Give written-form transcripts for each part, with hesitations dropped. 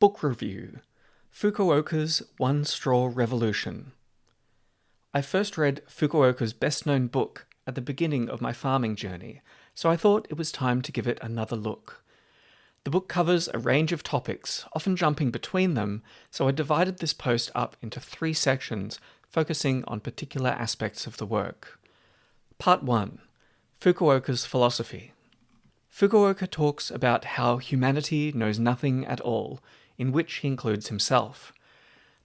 Book Review: Fukuoka's One Straw Revolution. I first read Fukuoka's best-known book at the beginning of my farming journey, so I thought it was time to give it another look. The book covers a range of topics, often jumping between them, so I divided this post up into 3 sections, focusing on particular aspects of the work. Part 1. Fukuoka's Philosophy. Fukuoka talks about how humanity knows nothing at all, in which he includes himself.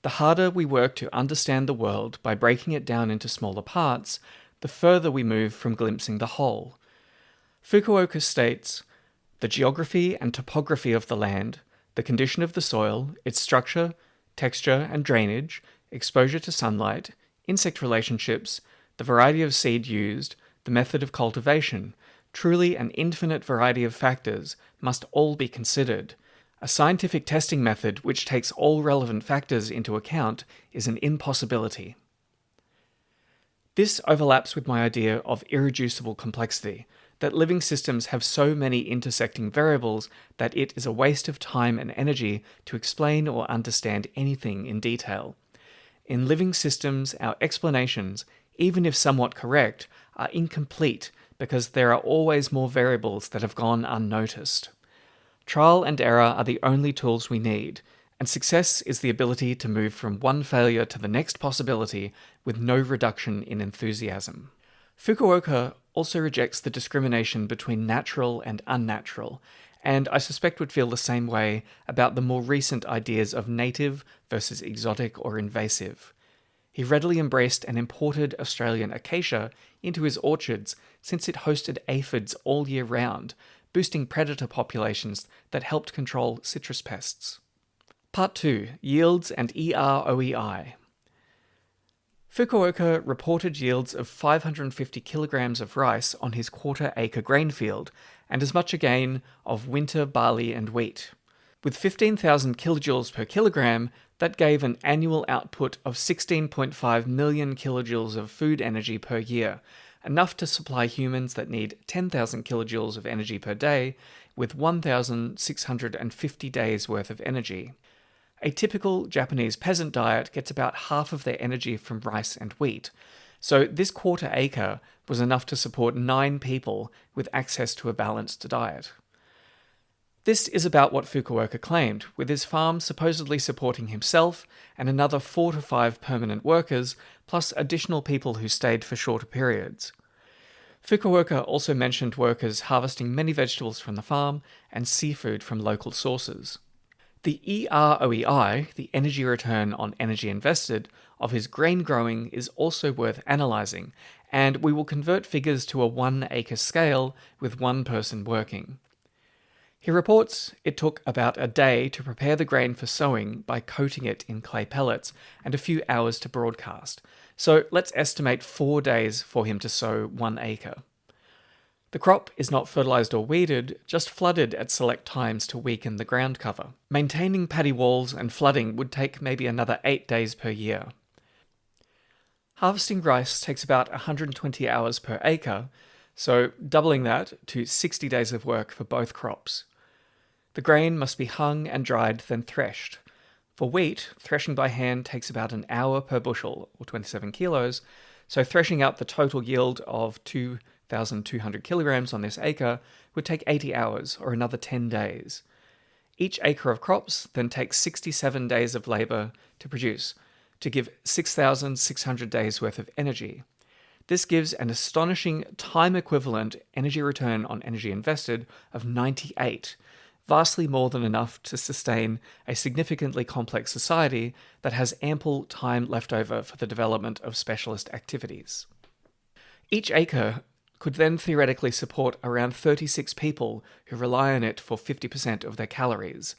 The harder we work to understand the world by breaking it down into smaller parts, the further we move from glimpsing the whole. Fukuoka states, "The geography and topography of the land, the condition of the soil, its structure, texture and drainage, exposure to sunlight, insect relationships, the variety of seed used, the method of cultivation, truly an infinite variety of factors, must all be considered. A scientific testing method which takes all relevant factors into account is an impossibility." This overlaps with my idea of irreducible complexity, that living systems have so many intersecting variables that it is a waste of time and energy to explain or understand anything in detail. In living systems, our explanations, even if somewhat correct, are incomplete because there are always more variables that have gone unnoticed. Trial and error are the only tools we need, and success is the ability to move from one failure to the next possibility with no reduction in enthusiasm. Fukuoka also rejects the discrimination between natural and unnatural, and I suspect would feel the same way about the more recent ideas of native versus exotic or invasive. He readily embraced an imported Australian acacia into his orchards since it hosted aphids all year round, boosting predator populations that helped control citrus pests. Part 2. Yields and EROEI. Fukuoka reported yields of 550 kilograms of rice on his quarter-acre grain field, and as much again of winter barley and wheat. With 15,000 kilojoules per kilogram, that gave an annual output of 16.5 million kilojoules of food energy per year, enough to supply humans that need 10,000 kilojoules of energy per day, with 1,650 days worth of energy. A typical Japanese peasant diet gets about half of their energy from rice and wheat, so this quarter acre was enough to support 9 people with access to a balanced diet. This is about what Fukuoka claimed, with his farm supposedly supporting himself and another 4 to 5 permanent workers, plus additional people who stayed for shorter periods. Fukuoka also mentioned workers harvesting many vegetables from the farm and seafood from local sources. The EROEI, the energy return on energy invested, of his grain growing is also worth analysing, and we will convert figures to a 1-acre scale with 1 person working. He reports it took about a day to prepare the grain for sowing by coating it in clay pellets and a few hours to broadcast, so let's estimate 4 days for him to sow 1 acre. The crop is not fertilised or weeded, just flooded at select times to weaken the ground cover. Maintaining paddy walls and flooding would take maybe another 8 days per year. Harvesting rice takes about 120 hours per acre, so doubling that to 60 days of work for both crops. The grain must be hung and dried, then threshed. For wheat, threshing by hand takes about an hour per bushel, or 27 kilos, so threshing out the total yield of 2,200 kilograms on this acre would take 80 hours, or another 10 days. Each acre of crops then takes 67 days of labour to produce, to give 6,600 days worth of energy. This gives an astonishing time-equivalent energy return on energy invested of 98, vastly more than enough to sustain a significantly complex society that has ample time left over for the development of specialist activities. Each acre could then theoretically support around 36 people who rely on it for 50% of their calories.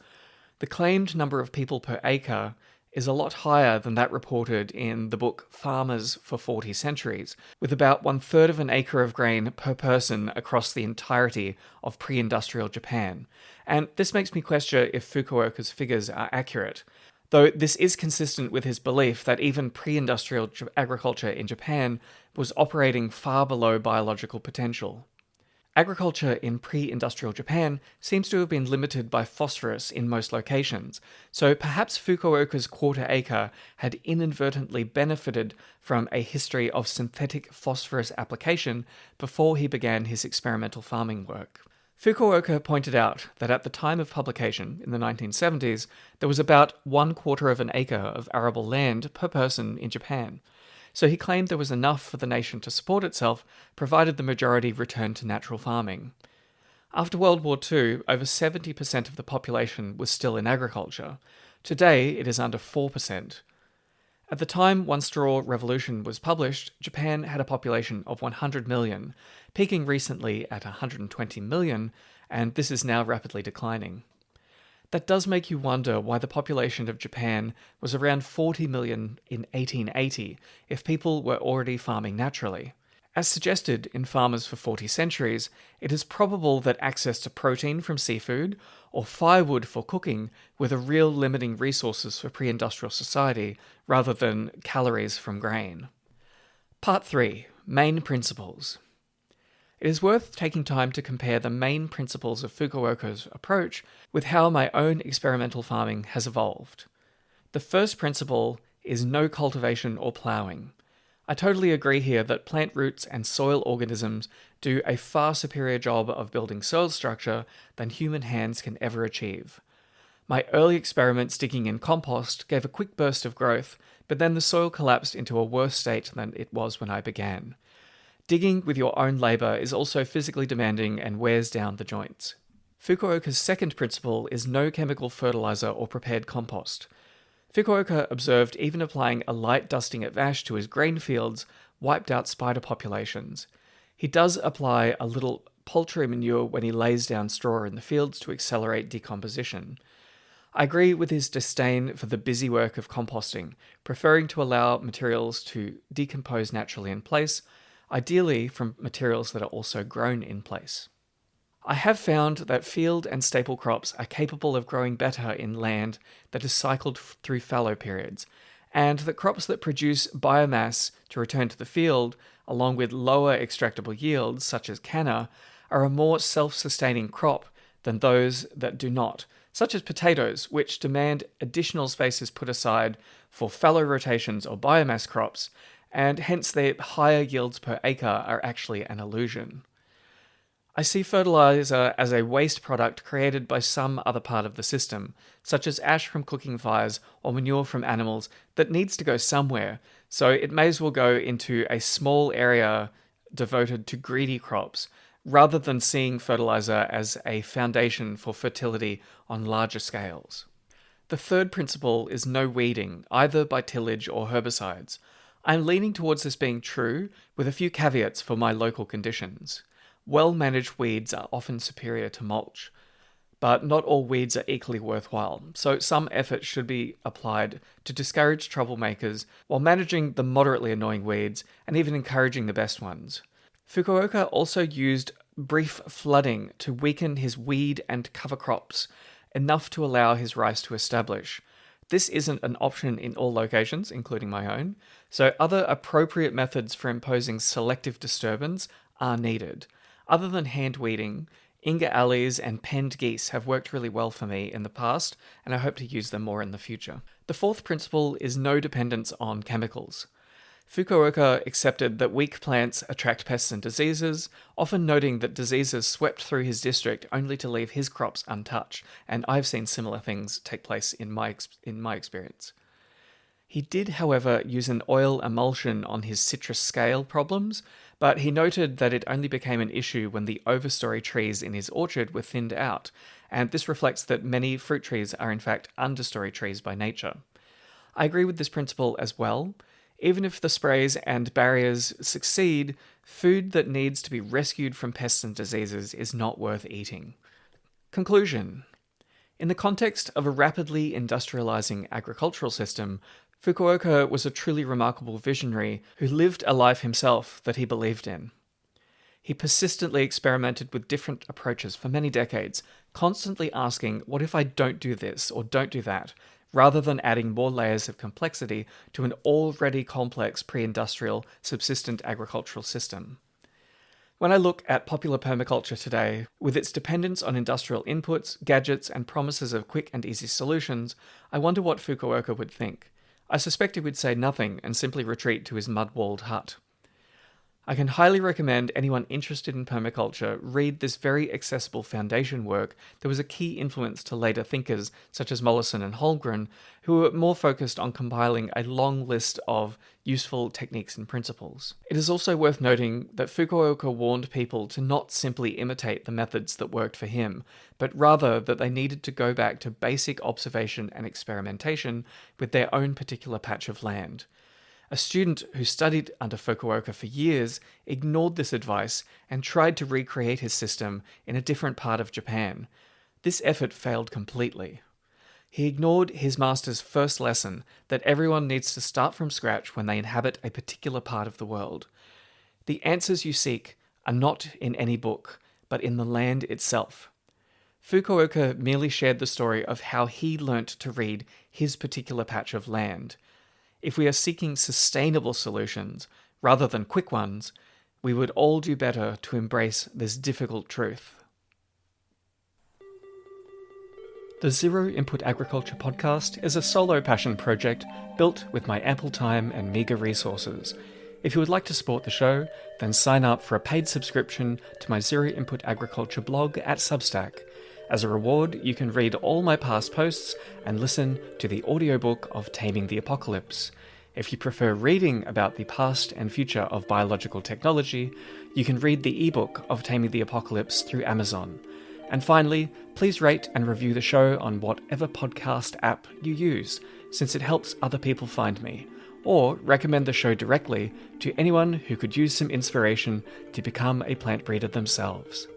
The claimed number of people per acre is a lot higher than that reported in the book Farmers for 40 Centuries, with about 1/3 of an acre of grain per person across the entirety of pre-industrial Japan. And this makes me question if Fukuoka's figures are accurate, though this is consistent with his belief that even pre-industrial agriculture in Japan was operating far below biological potential. Agriculture in pre-industrial Japan seems to have been limited by phosphorus in most locations, so perhaps Fukuoka's quarter acre had inadvertently benefited from a history of synthetic phosphorus application before he began his experimental farming work. Fukuoka pointed out that at the time of publication, in the 1970s, there was about 1/4 of an acre of arable land per person in Japan. So he claimed there was enough for the nation to support itself, provided the majority returned to natural farming. After World War II, over 70% of the population was still in agriculture. Today, it is under 4%. At the time One Straw Revolution was published, Japan had a population of 100 million, peaking recently at 120 million, and this is now rapidly declining. That does make you wonder why the population of Japan was around 40 million in 1880 if people were already farming naturally. As suggested in Farmers for 40 Centuries, it is probable that access to protein from seafood or firewood for cooking were the real limiting resources for pre-industrial society rather than calories from grain. Part 3. Main Principles. It is worth taking time to compare the main principles of Fukuoka's approach with how my own experimental farming has evolved. The first principle is no cultivation or ploughing. I totally agree here that plant roots and soil organisms do a far superior job of building soil structure than human hands can ever achieve. My early experiments digging in compost gave a quick burst of growth, but then the soil collapsed into a worse state than it was when I began. Digging with your own labour is also physically demanding and wears down the joints. Fukuoka's second principle is no chemical fertiliser or prepared compost. Fukuoka observed even applying a light dusting of ash to his grain fields wiped out spider populations. He does apply a little poultry manure when he lays down straw in the fields to accelerate decomposition. I agree with his disdain for the busy work of composting, preferring to allow materials to decompose naturally in place, ideally from materials that are also grown in place. I have found that field and staple crops are capable of growing better in land that is cycled through fallow periods, and that crops that produce biomass to return to the field, along with lower extractable yields, such as canna, are a more self-sustaining crop than those that do not, such as potatoes, which demand additional spaces put aside for fallow rotations or biomass crops, and hence their higher yields per acre are actually an illusion. I see fertilizer as a waste product created by some other part of the system, such as ash from cooking fires or manure from animals that needs to go somewhere, so it may as well go into a small area devoted to greedy crops, rather than seeing fertilizer as a foundation for fertility on larger scales. The third principle is no weeding, either by tillage or herbicides. I'm leaning towards this being true, with a few caveats for my local conditions. Well-managed weeds are often superior to mulch, but not all weeds are equally worthwhile, so some effort should be applied to discourage troublemakers while managing the moderately annoying weeds and even encouraging the best ones. Fukuoka also used brief flooding to weaken his weed and cover crops, enough to allow his rice to establish. This isn't an option in all locations, including my own, so other appropriate methods for imposing selective disturbance are needed. Other than hand weeding, Inga alleys and penned geese have worked really well for me in the past, and I hope to use them more in the future. The fourth principle is no dependence on chemicals. Fukuoka accepted that weak plants attract pests and diseases, often noting that diseases swept through his district only to leave his crops untouched, and I've seen similar things take place in my experience. He did, however, use an oil emulsion on his citrus scale problems, but he noted that it only became an issue when the overstory trees in his orchard were thinned out, and this reflects that many fruit trees are in fact understory trees by nature. I agree with this principle as well. Even if the sprays and barriers succeed, food that needs to be rescued from pests and diseases is not worth eating. Conclusion. In the context of a rapidly industrializing agricultural system, Fukuoka was a truly remarkable visionary who lived a life himself that he believed in. He persistently experimented with different approaches for many decades, constantly asking, what if I don't do this or don't do that, rather than adding more layers of complexity to an already complex pre-industrial subsistent agricultural system. When I look at popular permaculture today, with its dependence on industrial inputs, gadgets, and promises of quick and easy solutions, I wonder what Fukuoka would think. I suspect he would say nothing and simply retreat to his mud-walled hut. I can highly recommend anyone interested in permaculture read this very accessible foundation work that was a key influence to later thinkers such as Mollison and Holmgren, who were more focused on compiling a long list of useful techniques and principles. It is also worth noting that Fukuoka warned people to not simply imitate the methods that worked for him, but rather that they needed to go back to basic observation and experimentation with their own particular patch of land. A student who studied under Fukuoka for years ignored this advice and tried to recreate his system in a different part of Japan. This effort failed completely. He ignored his master's first lesson that everyone needs to start from scratch when they inhabit a particular part of the world. The answers you seek are not in any book, but in the land itself. Fukuoka merely shared the story of how he learnt to read his particular patch of land. If we are seeking sustainable solutions rather than quick ones, we would all do better to embrace this difficult truth. The Zero Input Agriculture podcast is a solo passion project built with my ample time and meagre resources. If you would like to support the show, then sign up for a paid subscription to my Zero Input Agriculture blog at Substack. As a reward, you can read all my past posts and listen to the audiobook of Taming the Apocalypse. If you prefer reading about the past and future of biological technology, you can read the ebook of Taming the Apocalypse through Amazon. And finally, please rate and review the show on whatever podcast app you use, since it helps other people find me. Or recommend the show directly to anyone who could use some inspiration to become a plant breeder themselves.